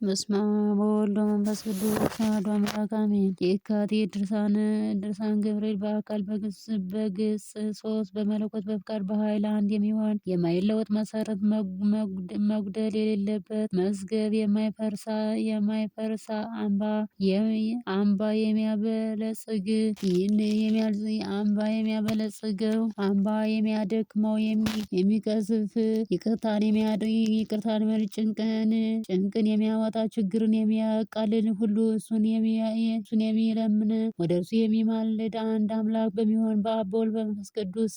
በስመ አብ ወወልድ ወመንፈስ ቅዱስ አሐዱ አምላክ አሜን። የካቲት ድርሳን ገብርኤል በአካል በግጽ ሶስት በመለኮት በፍቃድ በኃይል አንድ የሚሆን የማይለወጥ መሰረት መጉደል የሌለበት መዝገብ የማይፈርሳ አምባ የሚያበለጽግ ይህን አምባ የሚያበለጽገው አምባ የሚያደክመው የሚቀዝፍ ይቅርታን ጭንቅን የሚያወጣ ችግርን የሚያቃልል ሁሉ እሱን የሚለምን ወደ እርሱ የሚማልድ አንድ አምላክ በሚሆን በአብ በወልድ በመንፈስ ቅዱስ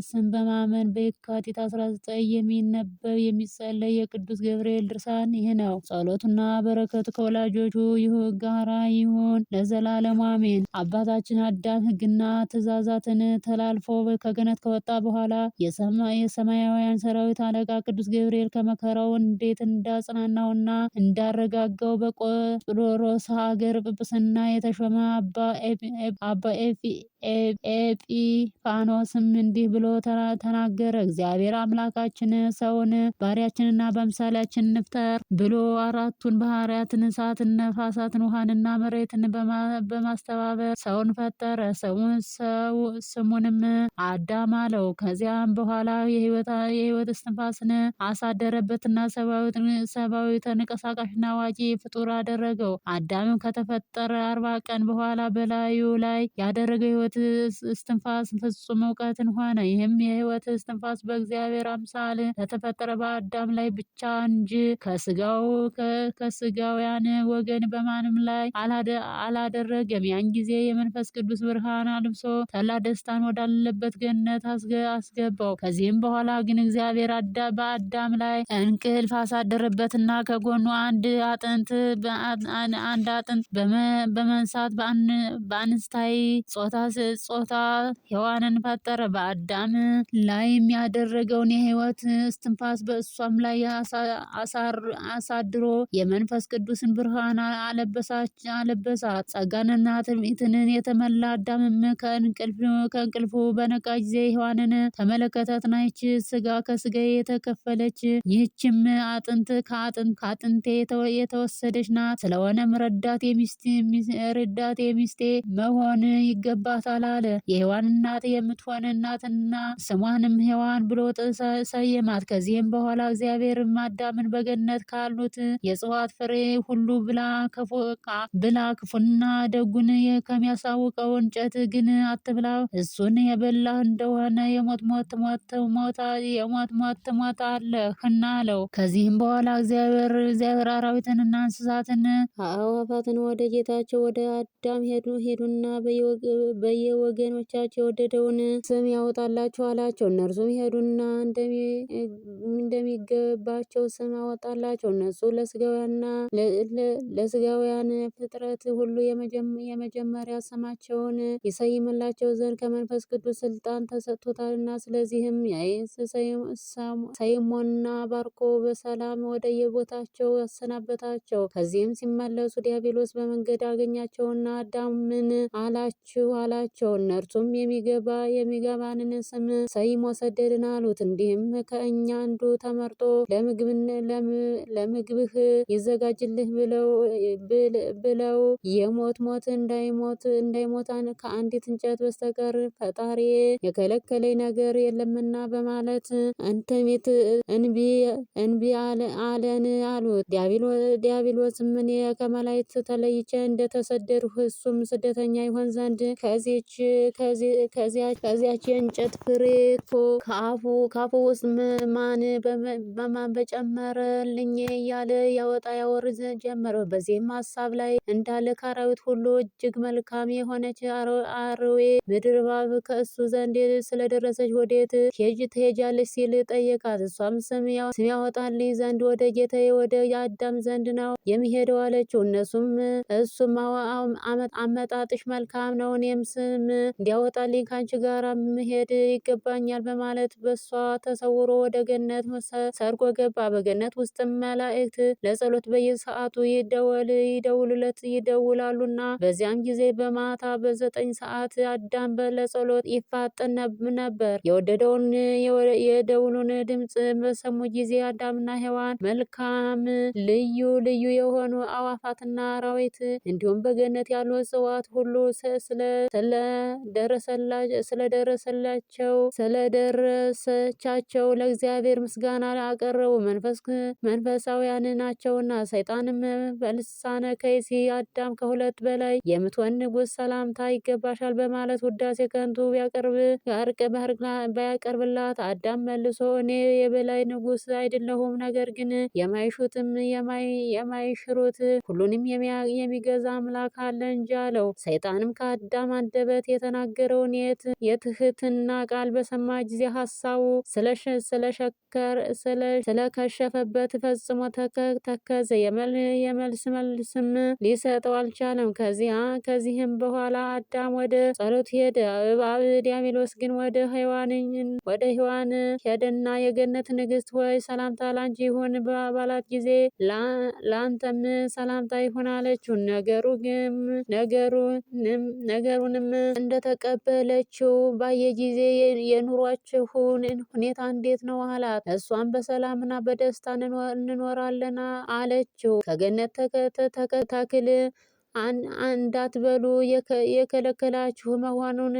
ስም በማመን በየካቲት 19 የሚነበብ የሚጸለይ የቅዱስ ገብርኤል ድርሳን ይህ ነው። ጸሎቱና በረከቱ ከወላጆቹ ጋራ ይሁን ለዘላለሙ አሜን። አባታችን አዳም ሕግና ትእዛዛትን ተላልፎ ከገነት ከወጣ በኋላ የሰማያውያን ሰራዊት አለቃ ቅዱስ ገብርኤል ከመከራው እንዴት እንዳጽናናውና እንዳረጋጋው በቆጵሮስ ሀገር ጵጵስና የተሾመ አባ ኤጲፋኖስም እንዲህ ብሎ ተናገረ። እግዚአብሔር አምላካችን ሰውን ባሪያችንና በምሳሌያችን እንፍጠር ብሎ አራቱን ባህርያትን እሳትን፣ ነፋሳትን፣ ውሃንና መሬትን በማስተባበር ሰውን ፈጠረ። ስሙንም አዳም አለው። ከዚያም በኋላ የህይወት እስትንፋስን አሳደረበትና ሰብአዊ ተንቀሳቃሽና አዋቂ ፍጡር አደረገው። አዳምም ከተፈጠረ 40 ቀን በኋላ በላዩ ላይ ያደረገው የህይወት እስትንፋስ ፍጹም እውቀትን ሆነ። ይህም የህይወት እስትንፋስ በእግዚአብሔር አምሳል ለተፈጠረ በአዳም ላይ ብቻ እንጂ ከስጋውያን ወገን በማንም ላይ አላደረገም። ያን ጊዜ የመንፈስ ቅዱስ ብርሃን አልብሶ ታላቅ ደስታን ወዳለበት ገነት አስገባው። ከዚህም በኋላ ግን እግዚአብሔር በአዳም ላይ እንቅልፍ አሳደረበትና ከጎኑ አንድ አጥንት በመንሳት በአንስታይ ጾታ ሔዋንን ፈጠረ። በአዳም ላይ የሚያደረገውን የህይወት እስትንፋስ በእሷም ላይ አሳድሮ የመንፈስ ቅዱስን ብርሃን አለበሳት። ጸጋንና ትንቢትን የተመላ አዳምም ከእንቅልፉ በነቃ ጊዜ ሔዋንን ተመለከታትና ይህች ስጋ ከስጋዬ የተከፈለች ይህችም አጥንት ከአጥንቴ የተወሰደች ናት። ስለሆነም ረዳቴ ሚስቴ መሆን ይገባታል አለ። የሔዋን እናት የምትሆን እናትና ስሟንም ሔዋን ብሎ ሰየማት። ከዚህም በኋላ እግዚአብሔር አዳምን በገነት ካሉት የእጽዋት ፍሬ ሁሉ ብላ ክፉና ደጉን ከሚያሳውቀው እንጨት ግን አትብላ፣ እሱን የበላህ እንደሆነ የሞት ሞት ትሞታለህና አለው። ከዚህም በኋላ እግዚአብሔር አራዊትንና እንስሳትን አዕዋፋትን ወደ ጌታቸው ወደ አዳም ሄዱና በየወገኖቻቸው የወደደውን ስም ያወጣላቸው አላቸው። እነርሱም ሄዱና እንደሚገባቸው ስም አወጣላቸው። እነሱ ለስጋውያን ፍጥረት ሁሉ የመጀመሪያ ስማቸውን ይሰይምላቸው ዘንድ ከመንፈስ ቅዱስ ስልጣን ተሰጥቶታልና። ስለዚህም ሰይሞንና ባርኮ በሰላም ወደየቦታቸው ያሰናበታቸው። ከዚህም ሲመለሱ ዲያብሎስ በመንገድ አገኛቸውና አዳም ምን አላቸው። እነርሱም የሚገባንን ስም ሰይሞ ሰደድን አሉት። እንዲህም ከእኛ አንዱ ተመርጦ ለምግብህ ይዘጋጅልህ ብለው የሞት ሞት እንዳይሞት ከአንዲት እንጨት በስተቀር ፈጣሪ የከለከለኝ ነገር የለምና በማለት እንቢ አለን አሉት። ዲያብሎስም እኔ ከመላእክት ተለይቼ እንደተሰደድሁ እሱም ስደተኛ ይሆን ዘንድ ከዚያች የእንጨት ፍሬ ከአፉ ውስጥ ማን በጨመረልኝ እያለ ያወርድ ጀመረ። በዚህም ሀሳብ ላይ እንዳለ ከአራዊት ሁሉ እጅግ መልካም የሆነች አርዌ ምድር እባብ ከእሱ ዘንድ ስለደረሰች ወዴት ትሄጃለች ሲል ጠየቃት። እሷም ስም ያወጣልኝ ዘንድ ወደ ጌታዬ ወደ አዳም ዘንድ ነው የሚሄደው አለችው። እሱም አመጣጥሽ መልካም ነው፣ እኔም ስም እንዲያወጣልኝ ከአንቺ ጋር መሄድ ይገባኛል በማለት በሷ ተሰውሮ ወደ ገነት ሰርጎ ገባ። በገነት ውስጥም መላእክት ለጸሎት በየሰዓቱ ይደውላሉና በዚያን ጊዜ በማታ በ9 ሰዓት አዳም ለጸሎት ይፋጠን ነበር። የወደደውን የደውሉን ድምፅ በሰሙ ጊዜ አዳምና ሔዋን መልካም ልዩ ልዩ የሆኑ አዋፋትና አራዊት እንዲሁም በገነት ያሉ እጽዋት ሁሉ ስለደረሰቻቸው ለእግዚአብሔር ምስጋና አቀረቡ። መንፈሳውያን ናቸውና። ሰይጣንም በልሳነ ከይሲ አዳም ከሁለት በላይ የምትሆን ንጉሥ ሰላምታ ይገባሻል በማለት ውዳሴ ከንቱ ቢያቀርብላት አዳም መልሶ እኔ የበላይ ንጉሥ አይደለሁም፣ ነገር ግን የማይሹትም የማይሽሩት ሁሉንም የሚገዛ አምላክ አለ እንጂ አለው። ሰይጣንም ከአዳም አንደበት የተናገረውን የትህትና ቃል በሰማ ጊዜ ሀሳቡ ስለከሸፈበት ፈጽሞ ተከዘ። መልስም ሊሰጠው አልቻለም። ከዚህም በኋላ አዳም ወደ ጸሎት ሄደ። እባብ ዲያብሎስ ግን ወደ ሔዋን ሄደና የገነት ንግሥት ሆይ ሰላምታ ላንቺ ይሁን ባላት ጊዜ ለአንተም ሰላምታ ይሁን አለችው። ነገሩንም እንደተቀበለችው ባየ ጊዜ የኑሯችሁን ሁኔታ እንዴት ነው አላት። እሷም በሰላምና በደስታ እንኖራለን አለችው። ከገነት ተክል እንዳትበሉ የከለከላችሁ መሆኑን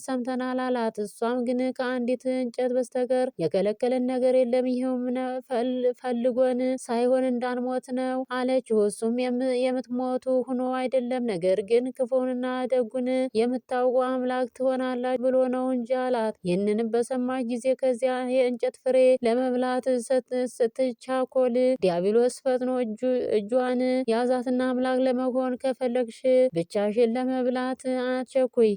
ሰምተናል አላት። እሷም ግን ከአንዲት እንጨት በስተቀር የከለከለን ነገር የለም፣ ይህም ፈልጎን ሳይሆን እንዳንሞት ነው አለችው። እሱም የምትሞቱ ሆኖ አይደለም፣ ነገር ግን ክፉንና ደጉን የምታውቁ አምላክ ትሆናላችሁ ብሎ ነው እንጂ አላት። ይህንንም በሰማች ጊዜ ከዚያ የእንጨት ፍሬ ለመብላት ስትቻኮል ዲያብሎስ ፈጥኖ እጇን ያዛትና አምላክ ለመሆን ከፈለግሽ ብቻሽን ለመብላት አትቸኩይ፣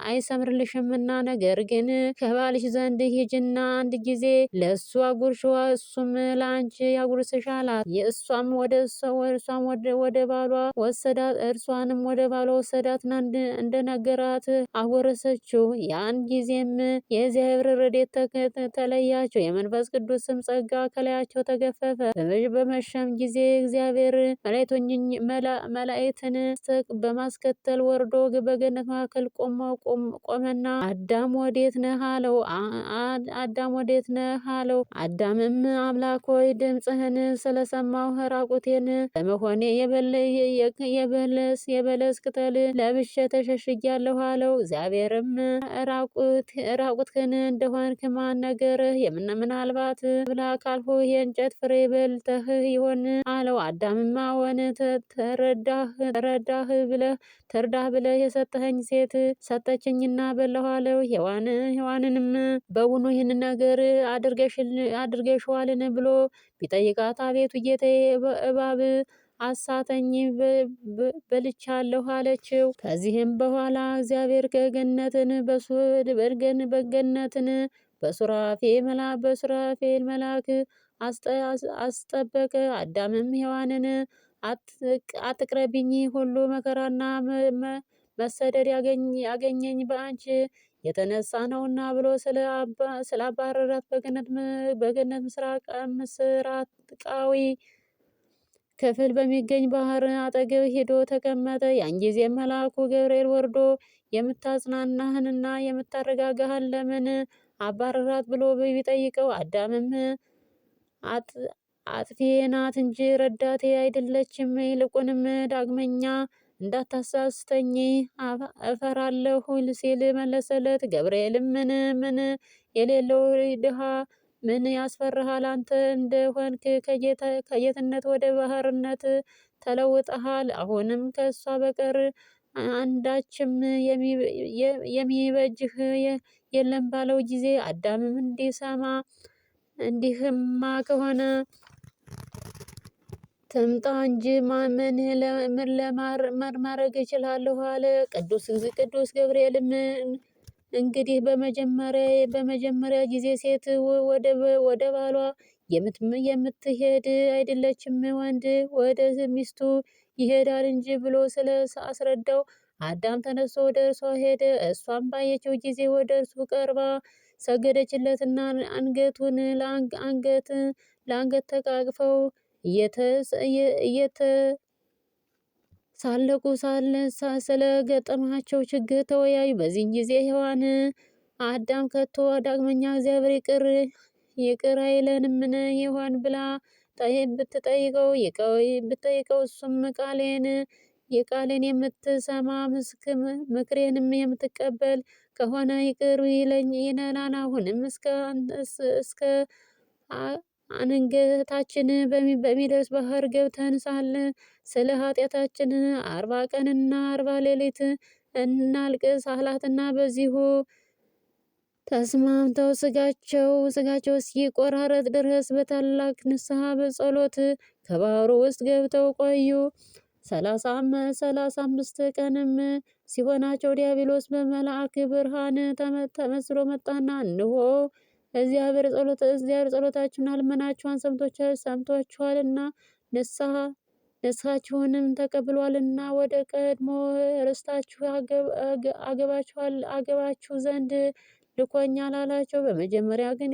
አይሰምርልሽምና፣ ነገር ግን ከባልሽ ዘንድ ሂጂና አንድ ጊዜ ለእሱ አጉርሽዋ፣ እሱም ለአንቺ ያጉርስሽ አላት። እርሷንም ወደ ባሏ ወሰዳትና እንደነገራት አጎረሰችው። ያን ጊዜም የእግዚአብሔር ረድኤት ተለያቸው፣ የመንፈስ ቅዱስም ጸጋ ከላያቸው ተገፈፈ። በመሸም ጊዜ እግዚአብሔር መላእክትን በማስከተል ወርዶ በገነት መካከል ቆመና አዳም ወዴት ነህ አለው። አዳምም አምላክ ሆይ ድምፅህን ስለሰማሁ ራቁቴን በመሆኔ የበለስ ቅጠል ለብሼ ተሸሽጊያለሁ አለው። እግዚአብሔርም ራቁትህን እንደሆንክ ማን ነገርህ? ምናልባት ብላ ካልሁ የእንጨት ፍሬ በልተህ ይሆን አለው። አዳምም አዎን ተረዳህ ብለህ የሰጠኸኝ ሴት ሰጠችኝና በላሁ አለው። ሔዋንንም በውኑ ይህን ነገር አድርገሽዋልን ብሎ ቢጠይቃት አቤቱ ጌታዬ እባብ አሳተኝ በልቻለሁ አለችው። ከዚህም በኋላ እግዚአብሔር በገነትን በሱራፌል መልአክ አስጠበቀ። አዳምም ሔዋንን አትቅረቢኝ፣ ሁሉ መከራና መሰደድ ያገኘኝ በአንቺ የተነሳ ነውና ብሎ ስላባረራት በገነት ምስራቃዊ ክፍል በሚገኝ ባህር አጠገብ ሄዶ ተቀመጠ። ያን ጊዜ መልአኩ ገብርኤል ወርዶ የምታጽናናህንና የምታረጋጋህን ለምን አባረራት ብሎ ቢጠይቀው አዳምም አጥፊዬ ናት እንጂ ረዳቴ አይደለችም፣ ይልቁንም ዳግመኛ እንዳታሳስተኝ እፈራለሁ ሲል መለሰለት። ገብርኤልም ምን የሌለው ድሃ ምን ያስፈራሃል? አንተ እንደሆንክ ከጌትነት ወደ ባህርነት ተለውጠሃል። አሁንም ከእሷ በቀር አንዳችም የሚበጅህ የለም ባለው ጊዜ አዳምም እንዲህማ ከሆነ ትምጣ እንጂ ምን ማድረግ እችላለሁ አለ። ቅዱስ ገብርኤልም እንግዲህ በመጀመሪያ ጊዜ ሴት ወደ ባሏ የምትሄድ አይደለችም፣ ወንድ ወደ ሚስቱ ይሄዳል እንጂ ብሎ አስረዳው። አዳም ተነስቶ ወደ እርሷ ሄደ። እሷም ባየችው ጊዜ ወደ እርሱ ቀርባ ሰገደችለትና አንገቱን ለአንገት ተቃቅፈው እየተሳለቁ ስለ ገጠማቸው ችግር ተወያዩ። በዚህን ጊዜ ሔዋን አዳም ከቶ ዳግመኛ እግዚአብሔር ይቅር አይለንምን ይሆን ብላ ብትጠይቀው እሱም የቃሌን የምትሰማ ምክሬንም የምትቀበል ከሆነ ይቅር ይለናል። አሁንም እስከ አንገታችን በሚደርስ ባህር ገብተን ሳለ ስለ ኃጢአታችን 40 ቀንና 40 ሌሊት እናልቅስ አላትና በዚሁ ተስማምተው ስጋቸው እስኪቆራረጥ ድረስ በታላቅ ንስሐ በጸሎት ከባህሩ ውስጥ ገብተው ቆዩ። 35 ቀንም ሲሆናቸው ዲያብሎስ በመልአክ ብርሃን ተመስሎ መጣና እንሆ እግዚአብሔር ጸሎታችሁንና ልመናችሁን ሰምቷችኋልና ንስሐችሁንም ተቀብሏልና ወደ ቀድሞ ርስታችሁ አገባችሁ ዘንድ ልኮኛል አላቸው። በመጀመሪያ ግን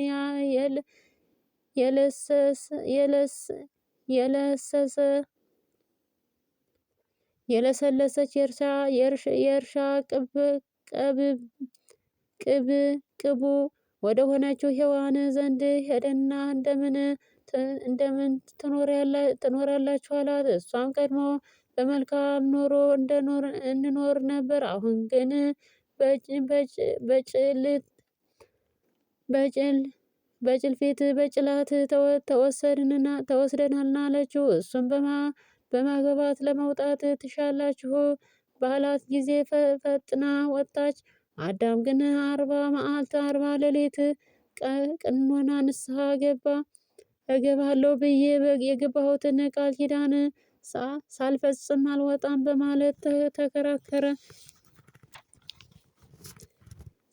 የለሰለሰች የእርሻ ቅቡ ወደ ሆነችው ሔዋን ዘንድ ሄደና እንደምን ትኖራላችሁ አላት። እሷም ቀድሞ በመልካም ኑሮ እንኖር ነበር፣ አሁን ግን በጭላት ተወስደናልና አለችው። እሱም በማግባት ለመውጣት ትሻላችሁ ባላት ጊዜ ፈጥና ወጣች። አዳም ግን 40 መዓልት 40 ሌሊት ቀኖና ንስሐ እገባለሁ ብዬ የገባሁትን ቃል ኪዳን ሳልፈጽም አልወጣም በማለት ተከራከረ።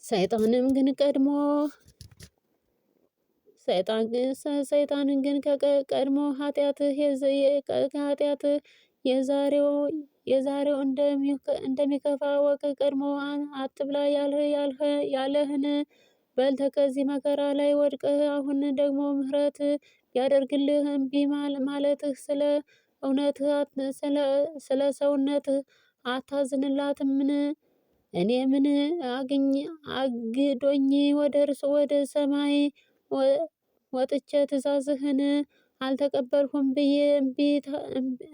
ሰይጣንን ግን ከቀድሞ ኃጢአት የዛሬው እንደሚከፋ ወቅ ቀድሞ አትብላ ያለህን በልተህ ከዚህ መከራ ላይ ወድቀህ አሁን ደግሞ ምሕረት ቢያደርግልህ እምቢ ማለትህ ስለ ሰውነትህ አታዝንላትምን? እኔ ምን አግዶኝ ወደ ሰማይ ወጥቼ ትእዛዝህን አልተቀበልሁም ብዬ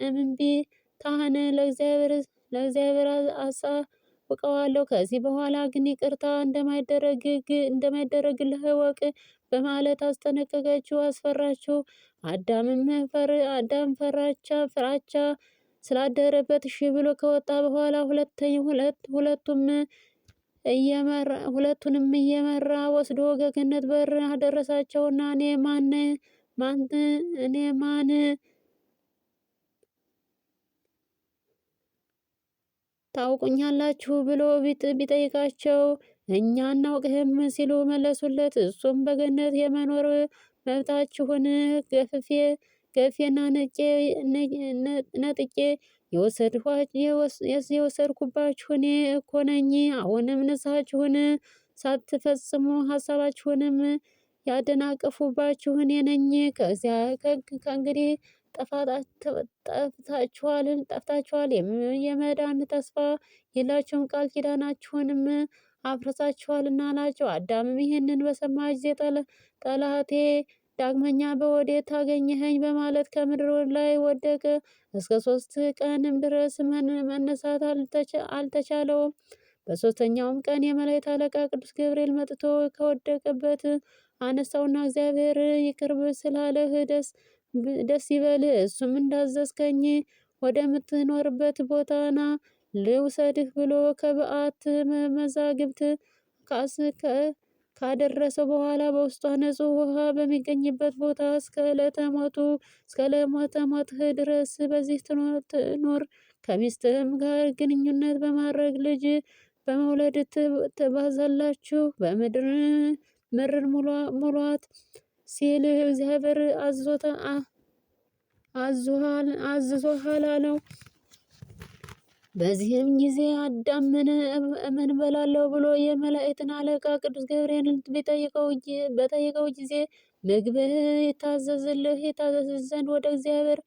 እምቢታህን ለእግዚአብሔር አሳውቀዋለሁ። ከዚህ በኋላ ግን ይቅርታ እንደማይደረግልህ እወቅ በማለት አስጠነቀቀችው፣ አስፈራችው። አዳም ፍራቻ ስላደረበት እሺ ብሎ ከወጣ በኋላ ሁለቱንም እየመራ ወስዶ ገነት በር አደረሳቸውና እኔ ማን ታውቁኛላችሁ ብሎ ቢጠይቃቸው እኛ አናውቅህም ሲሉ መለሱለት። እሱም በገነት የመኖር መብታችሁን ገፌና ነጥቄ የወሰድኩባችሁ እኔ እኮ ነኝ። አሁንም ንስሐችሁን ሳትፈጽሙ ሀሳባችሁንም ያደናቀፉባችሁ እኔ ነኝ። ከእንግዲህ ጠፍታችኋል፣ የመዳን ተስፋ የላችሁም፣ ቃል ኪዳናችሁንም አፍርሳችኋልና አላቸው። አዳምም ይህንን በሰማ ጊዜ ጠላቴ ዳግመኛ በወዴት ታገኘኸኝ በማለት ከምድር ላይ ወደቀ። እስከ 3 ቀንም ድረስ መነሳት አልተቻለውም። በ3ኛውም ቀን የመላእክት አለቃ ቅዱስ ገብርኤል መጥቶ ከወደቀበት አነሳውና እግዚአብሔር ይቅር ስላለህ ደስ ይበልህ፣ እሱም እንዳዘዝከኝ ወደምትኖርበት ቦታና ልውሰድህ ብሎ ከበዓት መዛግብት ካደረሰው በኋላ በውስጧ ንጹሕ ውሃ በሚገኝበት ቦታ እስከ ዕለተ ሞትህ ድረስ በዚህ ትኑር። ከሚስትህም ጋር ግንኙነት በማድረግ ልጅ በመውለድ ትባዛላችሁ፣ ምድርን ሙሏት ሲል እግዚአብሔር አዝዞሃል አለው። በዚህም ጊዜ አዳም ምን በላለው ብሎ የመላእክትን አለቃ ቅዱስ ገብርኤልን በጠየቀው ጊዜ ምግብህ ይታዘዝ ዘንድ ወደ እግዚአብሔር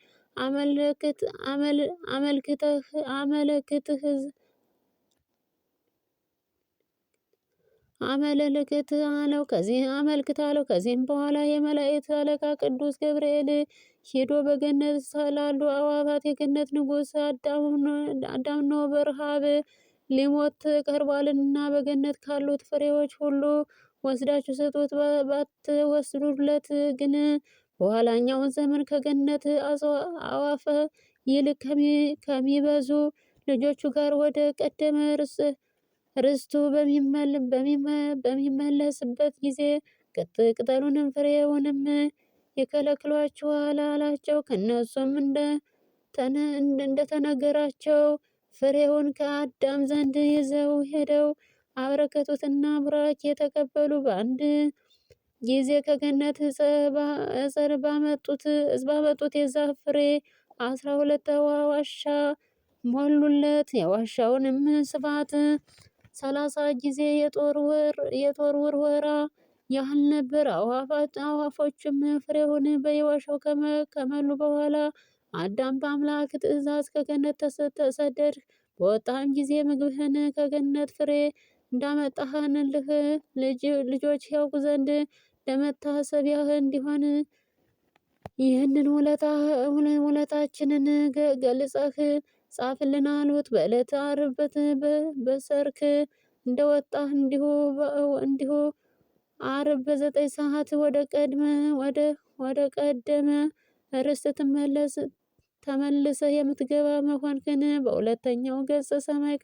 አመልክት አለው። ከዚህም በኋላ የመላእክት አለቃ ቅዱስ ገብርኤል ሄዶ በገነት ስላሉ አዕዋፋት የገነት ንጉሥ አዳም ነው በረሃብ ሊሞት ቀርቧልና በገነት ካሉት ፍሬዎች ሁሉ ወስዳችሁ ስጡት፣ ባትወስዱለት ግን በኋላኛው ዘመን ከገነት አዕዋፍ ይልቅ ከሚበዙ ልጆቹ ጋር ወደ ቀደመ ርስቱ በሚመለስበት ጊዜ ቅጠሉንም ፍሬውንም ይከለክሏችኋል አላቸው። ከነሱም እንደተነገራቸው ፍሬውን ከአዳም ዘንድ ይዘው ሄደው አበረከቱትና ቡራኬ የተቀበሉ። በአንድ ጊዜ ከገነት ዕፀ ባመጡት የዛፍ ፍሬ 12 ዋሻ ሞሉለት። የዋሻውንም ስፋት 30 ጊዜ የጦር ውርወራ ያህል ነበር። አዕዋፎችም ፍሬውን በየዋሻው ከመሉ በኋላ አዳም በአምላክ ትእዛዝ ከገነት ተሰደድህ፣ በወጣህም ጊዜ ምግብህን ከገነት ፍሬ እንዳመጣህልህ ልጆች ያውቁ ዘንድ ለመታሰቢያህ እንዲሆን ይህንን ውለታችንን ገልጸህ ጻፍልን አሉት። በዕለተ ዓርብ በሰርክ እንደወጣህ እንዲሁ ዓርብ በ9 ሰዓት ወደ ቀደመ ርስት ተመልሰህ የምትገባ መሆንህን በሁለተኛው ገጽ ሰማይ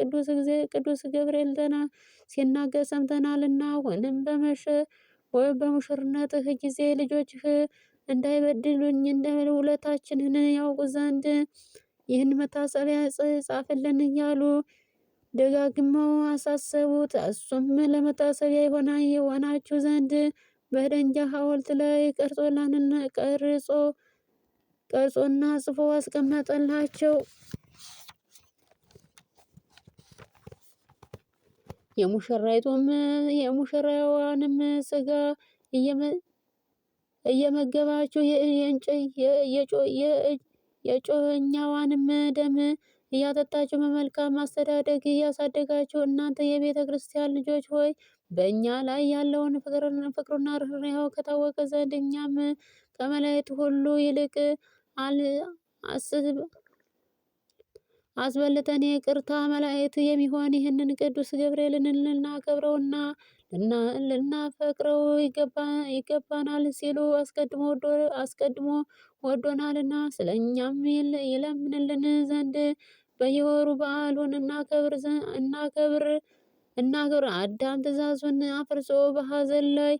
ቅዱስ ገብርኤል ሲናገር ሰምተናልና። አሁንም በሙሽርነትህ ጊዜ ልጆችህ እንዳይበድሉኝ ውለታችንን ያውቁ ዘንድ ይህን መታሰቢያ ጻፍልን እያሉ ደጋግመው አሳሰቡት። እሱም ለመታሰቢያ የሆናችሁ ዘንድ በድንጋይ ሐውልት ላይ ቀርጾና ጽፎ አስቀመጠላቸው። የሙሽራዋንም ስጋ እየመገባችሁ የጮኛዋንም ደም እያጠጣችሁ በመልካም አስተዳደግ እያሳደጋችሁ እናንተ የቤተ ክርስቲያን ልጆች ሆይ በእኛ ላይ ያለውን ፍቅሩና ርኅራኄው ከታወቀ ዘንድ እኛም ከመላእክት ሁሉ ይልቅ አስበልጠን የይቅርታ መላእክት የሚሆን ይህንን ቅዱስ ገብርኤልን ልናከብረውና ልናፈቅረው ይገባናል ሲሉ አስቀድሞ ወዶናልና ስለኛም ይለምንልን ዘንድ በየወሩ በዓሉን እናክብር። አዳም ትእዛዙን አፍርሶ በሐዘን ላይ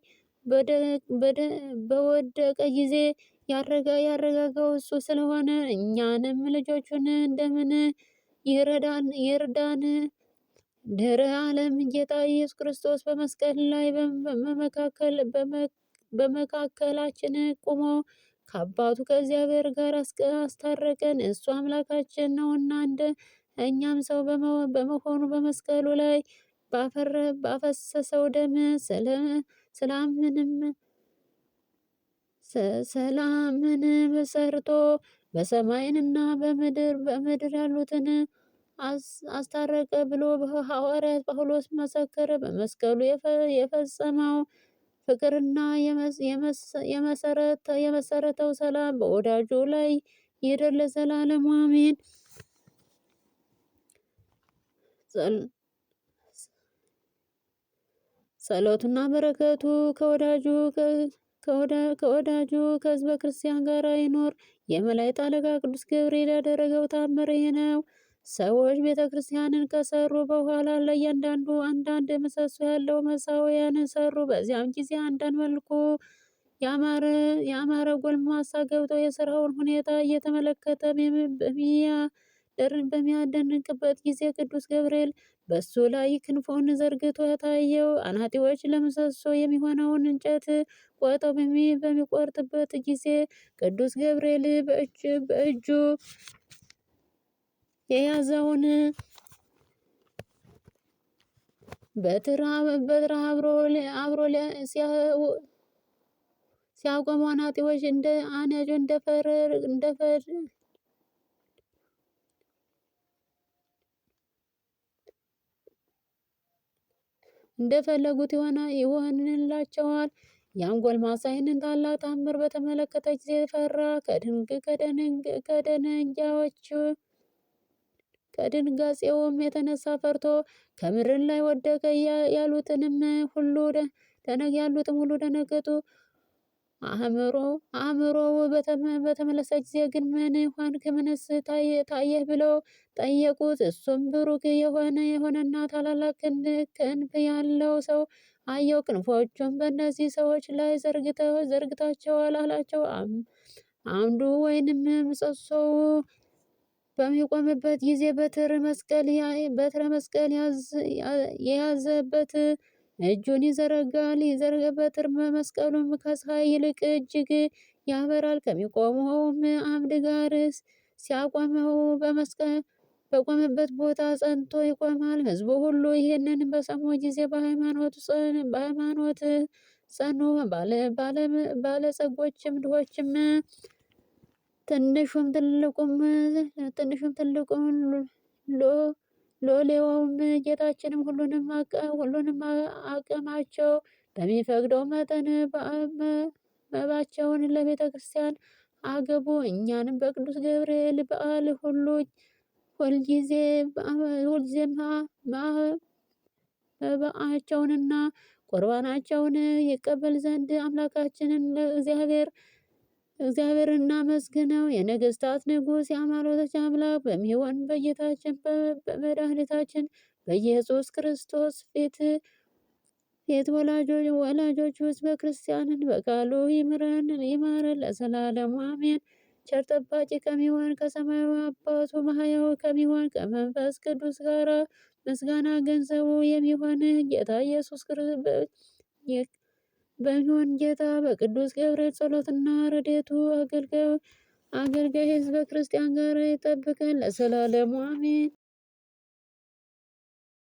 በወደቀ ጊዜ ያረጋጋው እሱ ስለሆነ እኛንም ልጆቹን እንደምን ይርዳን። ድኅረ ዓለም ጌታ ኢየሱስ ክርስቶስ በመስቀል ላይ በመካከላችን ቆሞ ከአባቱ ከእግዚአብሔር ጋር አስታረቀን። እሱ አምላካችን ነውና እኛም ሰው በመሆኑ በመስቀሉ ላይ ባፈሰሰው ደም ሰላምን ሰርቶ በሰማይና በምድር ያሉትን አስታረቀ ብሎ ሐዋርያት ጳውሎስ መሰከረ። በመስቀሉ የፈጸመው ፍቅርና የመሰረተው ሰላም በወዳጁ ላይ ይደር ለዘላለሙ አሜን። ጸሎቱና በረከቱ ከወዳጁ ከሕዝበ ክርስቲያን ጋር ይኖር። የመላእክት አለቃ ቅዱስ ገብርኤል ያደረገው ተአምር ይህ ነው። ሰዎች ቤተ ክርስቲያንን ከሰሩ በኋላ ለእያንዳንዱ አንዳንድ ምሰሶ ያለው መሠዊያን ሰሩ። በዚያም ጊዜ አንዳንድ መልኩ ያማረ ጎልማሳ ገብቶ የሥራውን ሁኔታ እየተመለከተ በሚያደንቅበት ጊዜ ቅዱስ ገብርኤል በሱ ላይ ክንፉን ዘርግቶ ታየው። አናጢዎች ለምሰሶ የሚሆነውን እንጨት ቆርጠው በሚቆርጥበት ጊዜ ቅዱስ ገብርኤል በእጁ የያዘውን በትር አብሮ ሲያቆመው አናጢዎች እንደፈለጉት ይሆንላቸዋል። ያም ጎልማሳ ይህንን ታላቅ ታምር በተመለከተ ጊዜ ፈራ። ከድንጋጼውም የተነሳ ፈርቶ ከምድር ላይ ወደቀ። ያሉትም ሁሉ ደነገጡ። አእምሮው በተመለሰ ጊዜ ግን ምን ሆንክ? ምንስ ታየህ? ብለው ጠየቁት። እሱም ብሩክ የሆነና ታላላቅ ክንፍ ያለው ሰው አየው። ክንፎቹም በእነዚህ ሰዎች ላይ ዘርግታቸዋል አላቸው። አምዱ ወይንም ምሰሶው በሚቆምበት ጊዜ በትረ መስቀል የያዘበት እጁን ይዘረጋል። በትረ መስቀሉም ከፀሐይ ይልቅ እጅግ ያበራል። ከሚቆመውም አምድ ጋር ሲያቆመው በቆመበት ቦታ ጸንቶ ይቆማል። ሕዝቡ ሁሉ ይህንን በሰሙ ጊዜ በሃይማኖት ጸኑ። ባለጸጎችም ድሆችም ትንሹም ትልቁም ሎሌውም ጌታችንም ሁሉንም አቅማቸው በሚፈቅደው መጠን መባቸውን ለቤተ ክርስቲያን አገቡ። እኛንም በቅዱስ ገብርኤል በዓል ሁልጊዜ መባአቸውንና ቁርባናቸውን ይቀበል ዘንድ አምላካችንን እግዚአብሔር እናመስግነው። የነገስታት ንጉሥ የአማልክቶች አምላክ በሚሆን በጌታችን በመድኃኒታችን በኢየሱስ ክርስቶስ ፊት ወላጆች ውስጥ በክርስቲያንን በቃሉ ይማረን ለዘላለሙ አሜን። ቸር ጠባቂ ከሚሆን ከሰማያዊ አባቱ ማህያው ከሚሆን ከመንፈስ ቅዱስ ጋር ምስጋና ገንዘቡ የሚሆን ጌታ ኢየሱስ ክርስቶስ በሚሆን ጌታ በቅዱስ ገብርኤል ጸሎትና ረድኤቱ አገልጋይ ሕዝበ ክርስቲያን ጋር ይጠብቀን ለዘላለሙ አሜን።